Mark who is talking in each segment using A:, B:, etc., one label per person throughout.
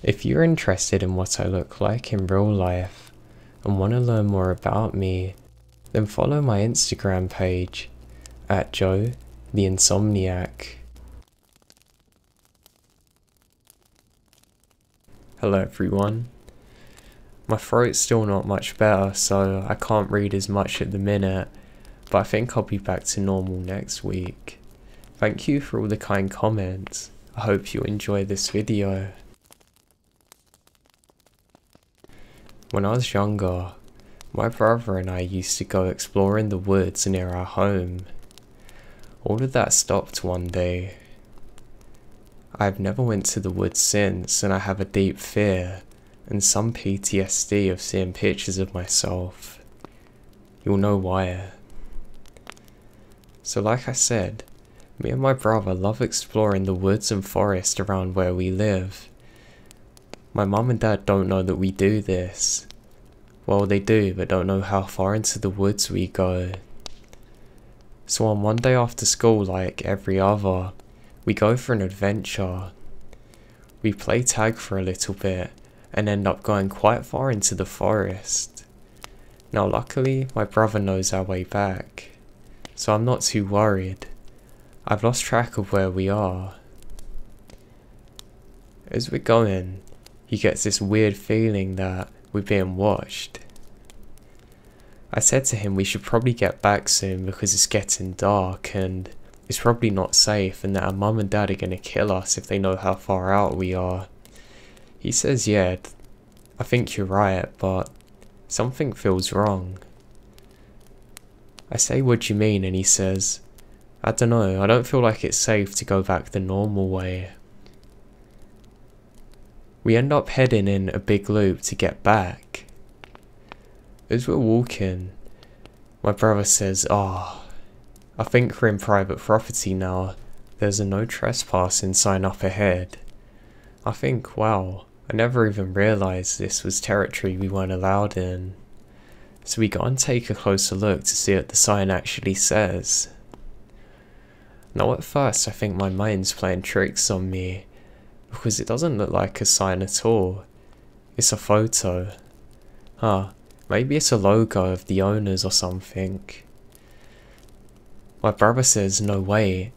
A: If you're interested in what I look like in real life and want to learn more about me, then follow my Instagram page at Joe the Insomniac. Hello everyone. My throat's still not much better, so I can't read as much at the minute, but I think I'll be back to normal next week. Thank you for all the kind comments. I hope you enjoy this video. When I was younger, my brother and I used to go explore in the woods near our home. All of that stopped one day. I've never went to the woods since, and I have a deep fear and some PTSD of seeing pictures of myself. You'll know why. So like I said, me and my brother love exploring the woods and forest around where we live. My mum and dad don't know that we do this. Well, they do, but don't know how far into the woods we go. So on one day after school, like every other, we go for an adventure. We play tag for a little bit and end up going quite far into the forest. Now luckily, my brother knows our way back, so I'm not too worried. I've lost track of where we are. As we're going, he gets this weird feeling that we're being watched. I said to him we should probably get back soon because it's getting dark and it's probably not safe, and that our mum and dad are gonna kill us if they know how far out we are. He says, yeah, I think you're right, but something feels wrong. I say, what do you mean? And he says, I don't know, I don't feel like it's safe to go back the normal way. We end up heading in a big loop to get back. As we're walking, my brother says, I think we're in private property now. There's a no trespassing sign up ahead. I think, wow, I never even realised this was territory we weren't allowed in. So we go and take a closer look to see what the sign actually says. Now at first I think my mind's playing tricks on me, because it doesn't look like a sign at all. It's a photo. Maybe it's a logo of the owners or something. My brother says no way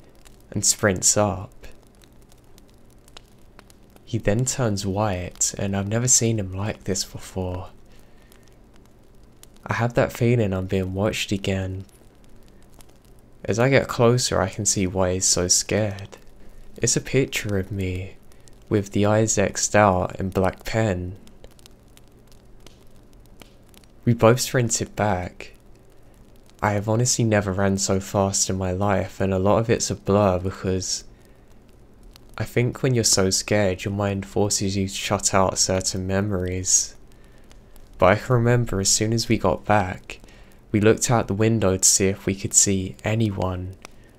A: and sprints up. He then turns white, and I've never seen him like this before. I have that feeling I'm being watched again. As I get closer, I can see why he's so scared. It's a picture of me, with the eyes X'd out in black pen. We both sprinted back. I have honestly never ran so fast in my life, and a lot of it's a blur because I think when you're so scared, your mind forces you to shut out certain memories. But I can remember as soon as we got back, we looked out the window to see if we could see anyone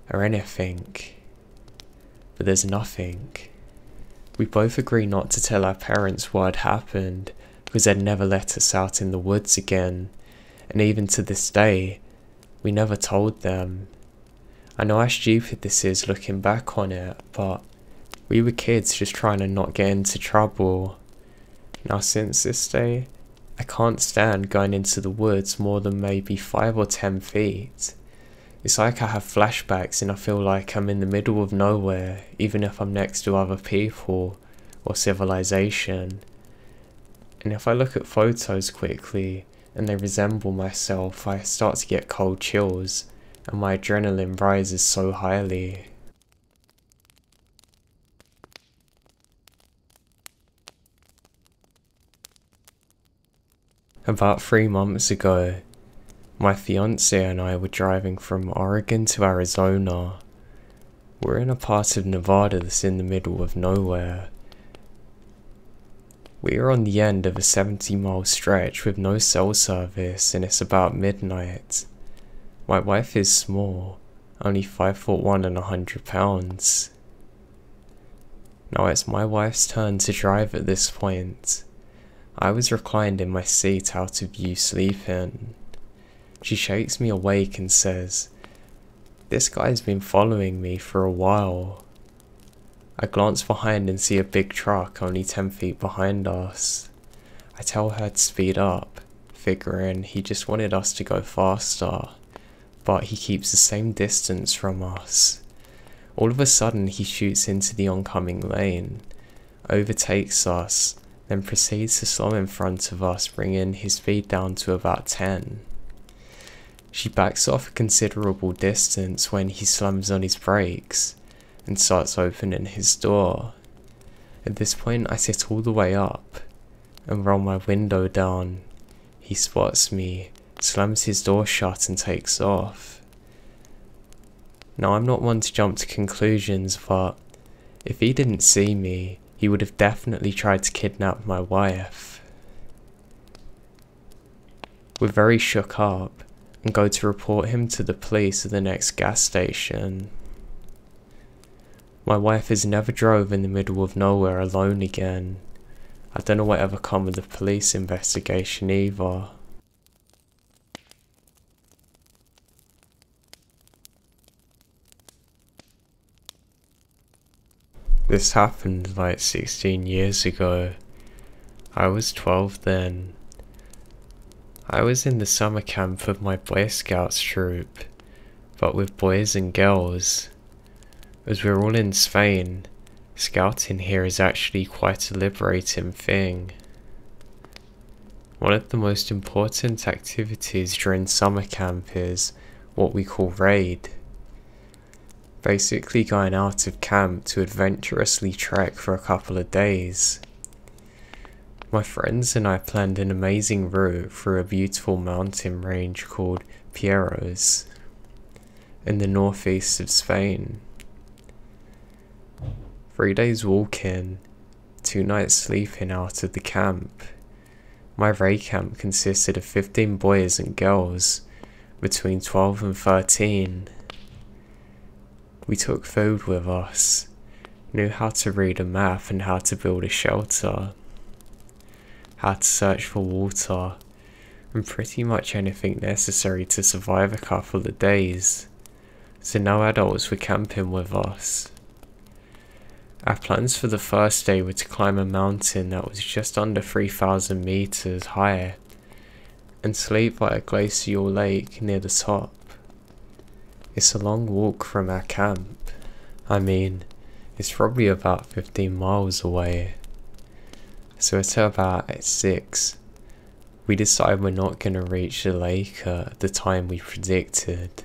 A: or anything. But there's nothing. We both agree not to tell our parents what had happened because they'd never let us out in the woods again, and even to this day, we never told them. I know how stupid this is looking back on it, but we were kids just trying to not get into trouble. Now since this day, I can't stand going into the woods more than maybe 5 or 10 feet. It's like I have flashbacks and I feel like I'm in the middle of nowhere, even if I'm next to other people or civilization. And if I look at photos quickly and they resemble myself, I start to get cold chills and my adrenaline rises so highly. About 3 months ago, my fiance and I were driving from Oregon to Arizona. We're in a part of Nevada that's in the middle of nowhere. We are on the end of a 70-mile stretch with no cell service, and it's about midnight. My wife is small, only 5'1" and 100 pounds. Now it's my wife's turn to drive at this point. I was reclined in my seat out of view sleeping. She shakes me awake and says, "This guy's been following me for a while." I glance behind and see a big truck only 10 feet behind us. I tell her to speed up, figuring he just wanted us to go faster, but he keeps the same distance from us. All of a sudden he shoots into the oncoming lane, overtakes us, then proceeds to slow in front of us, bringing his speed down to about 10. She backs off a considerable distance when he slams on his brakes and starts opening his door. At this point I sit all the way up and roll my window down. He spots me, slams his door shut and takes off. Now I'm not one to jump to conclusions, but if he didn't see me, he would have definitely tried to kidnap my wife. We're very shook up and go to report him to the police at the next gas station. My wife has never drove in the middle of nowhere alone again. I don't know whatever come of the police investigation either. This happened like 16 years ago. I was 12 then. I was in the summer camp of my Boy Scouts troop, but with boys and girls. As we're all in Spain, scouting here is actually quite a liberating thing. One of the most important activities during summer camp is what we call raid. Basically going out of camp to adventurously trek for a couple of days. My friends and I planned an amazing route through a beautiful mountain range called Pateron in the northeast of Spain. 3 days walking, 2 nights sleeping out of the camp. My raid camp consisted of 15 boys and girls between 12 and 13. We took food with us, knew how to read a map and how to build a shelter, how to search for water, and pretty much anything necessary to survive a couple of days, so no adults were camping with us. Our plans for the first day were to climb a mountain that was just under 3,000 meters high, and sleep by a glacial lake near the top. It's a long walk from our camp. I mean, it's probably about 15 miles away. So at about 6, we decide we're not going to reach the lake at the time we predicted.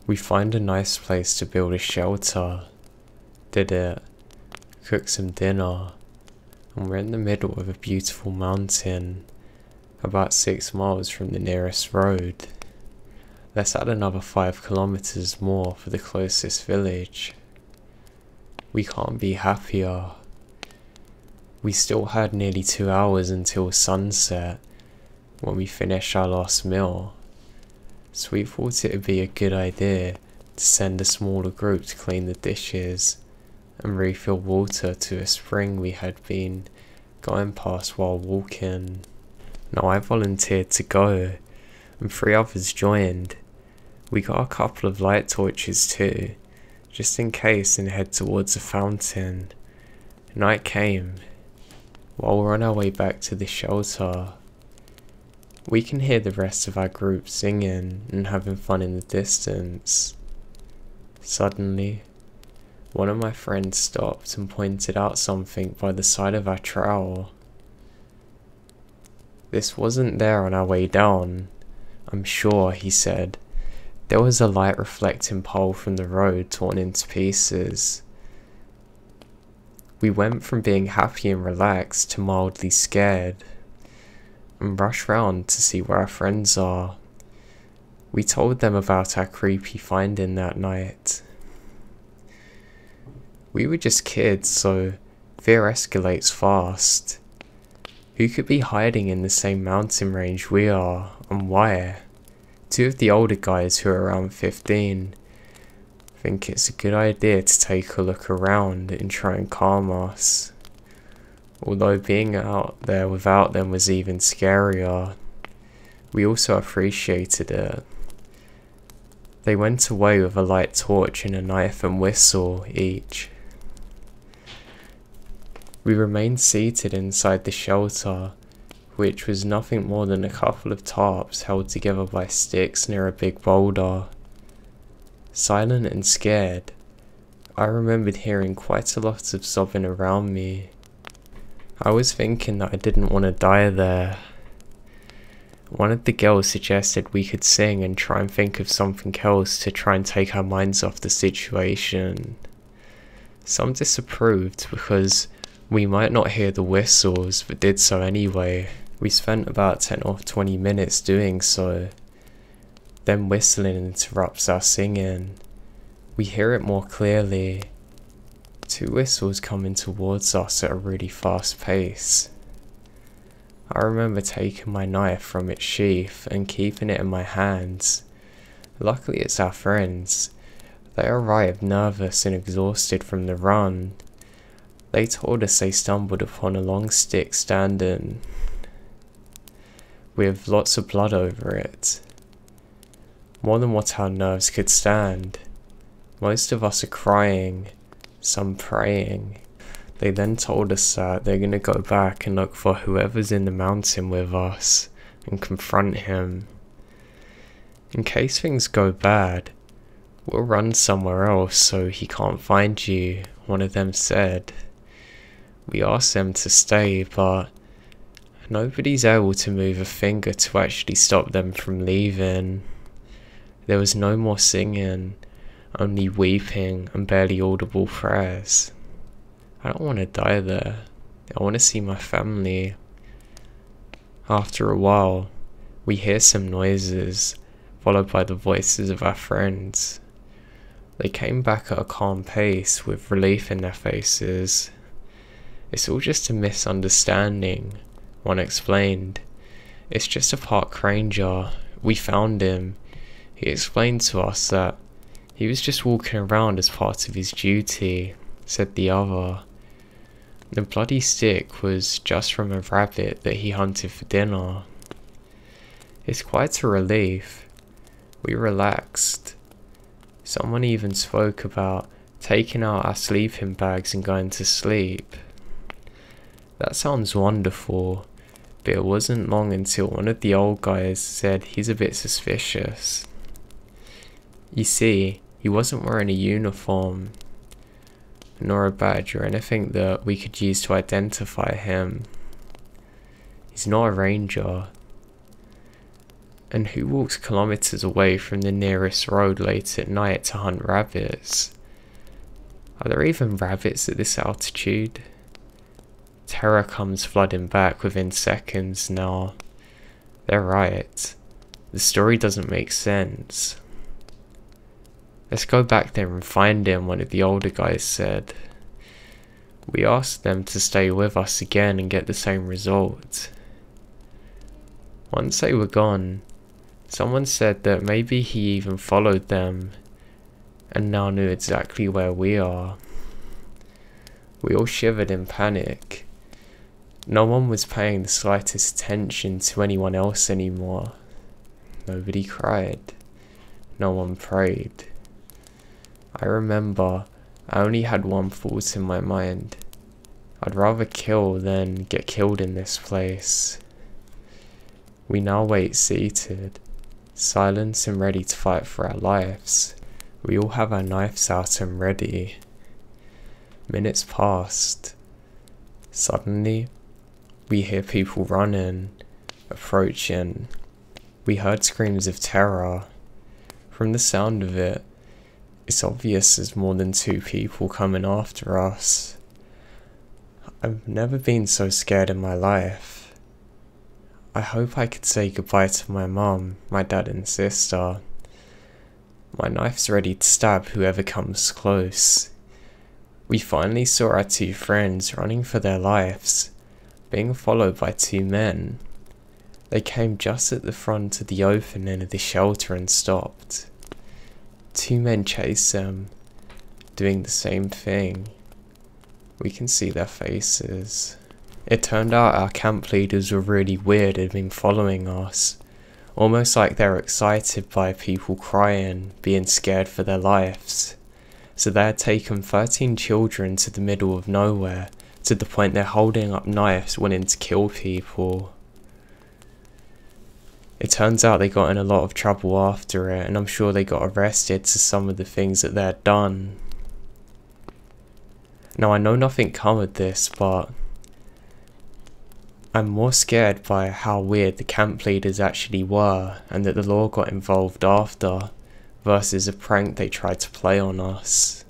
A: We find a nice place to build a shelter, did it, cook some dinner, and we're in the middle of a beautiful mountain, about 6 miles from the nearest road. Let's add another 5 kilometers more for the closest village. We can't be happier. We still had nearly 2 hours until sunset when we finished our last meal, so we thought it would be a good idea to send a smaller group to clean the dishes and refill water to a spring we had been going past while walking. Now I volunteered to go, and 3 others joined. We got a couple of light torches too, just in case, and head towards a fountain. Night came. While we're on our way back to the shelter, we can hear the rest of our group singing and having fun in the distance. Suddenly, one of my friends stopped and pointed out something by the side of our trail. This wasn't there on our way down, I'm sure, he said. There was a light reflecting pole from the road torn into pieces. We went from being happy and relaxed to mildly scared, and rushed round to see where our friends are. We told them about our creepy finding that night. We were just kids, so fear escalates fast. Who could be hiding in the same mountain range we are, and why? 2 of the older guys, who are around 15, think it's a good idea to take a look around and try and calm us. Although being out there without them was even scarier, we also appreciated it. They went away with a light torch and a knife and whistle each. We remained seated inside the shelter, which was nothing more than a couple of tarps held together by sticks near a big boulder. Silent and scared, I remembered hearing quite a lot of sobbing around me. I was thinking that I didn't want to die there. One of the girls suggested we could sing and try and think of something else to try and take our minds off the situation. Some disapproved because we might not hear the whistles, but did so anyway. We spent about 10 or 20 minutes doing so. Then whistling interrupts our singing. We hear it more clearly. 2 whistles coming towards us at a really fast pace. I remember taking my knife from its sheath and keeping it in my hands. Luckily it's our friends. They arrived nervous and exhausted from the run. They told us they stumbled upon a long stick standing with lots of blood over it. More than what our nerves could stand. Most of us are crying, some praying. They then told us that they're going to go back and look for whoever's in the mountain with us and confront him. In case things go bad, we'll run somewhere else so he can't find you, one of them said. We asked them to stay, but nobody's able to move a finger to actually stop them from leaving. There was no more singing, only weeping and barely audible prayers. I don't want to die there. I want to see my family. After a while, we hear some noises, followed by the voices of our friends. They came back at a calm pace with relief in their faces. It's all just a misunderstanding, one explained. It's just a park ranger. We found him. He explained to us that he was just walking around as part of his duty, said the other. The bloody stick was just from a rabbit that he hunted for dinner. It's quite a relief. We relaxed. Someone even spoke about taking out our sleeping bags and going to sleep. That sounds wonderful, but it wasn't long until one of the old guys said he's a bit suspicious. You see, he wasn't wearing a uniform, nor a badge or anything that we could use to identify him. He's not a ranger. And who walks kilometers away from the nearest road late at night to hunt rabbits? Are there even rabbits at this altitude? Terror comes flooding back within seconds now. They're right. The story doesn't make sense. Let's go back there and find him, one of the older guys said. We asked them to stay with us again and get the same result. Once they were gone, someone said that maybe he even followed them and now knew exactly where we are. We all shivered in panic. No one was paying the slightest attention to anyone else anymore. Nobody cried. No one prayed. I remember I only had one thought in my mind. I'd rather kill than get killed in this place. We now wait seated, silent and ready to fight for our lives. We all have our knives out and ready. Minutes passed. Suddenly, we hear people running, approaching. We heard screams of terror. From the sound of it, it's obvious there's more than 2 people coming after us. I've never been so scared in my life. I hope I could say goodbye to my mum, my dad and sister. My knife's ready to stab whoever comes close. We finally saw our 2 friends running for their lives, being followed by 2 men. They came just at the front of the opening of the shelter and stopped. 2 men chased them, doing the same thing. We can see their faces. It turned out our camp leaders were really weird and had been following us, almost like they were excited by people crying, being scared for their lives. So they had taken 13 children to the middle of nowhere to the point they're holding up knives wanting to kill people. It turns out they got in a lot of trouble after it, and I'm sure they got arrested to some of the things that they'd done. Now I know nothing come of this, but I'm more scared by how weird the camp leaders actually were, and that the law got involved after, versus a prank they tried to play on us.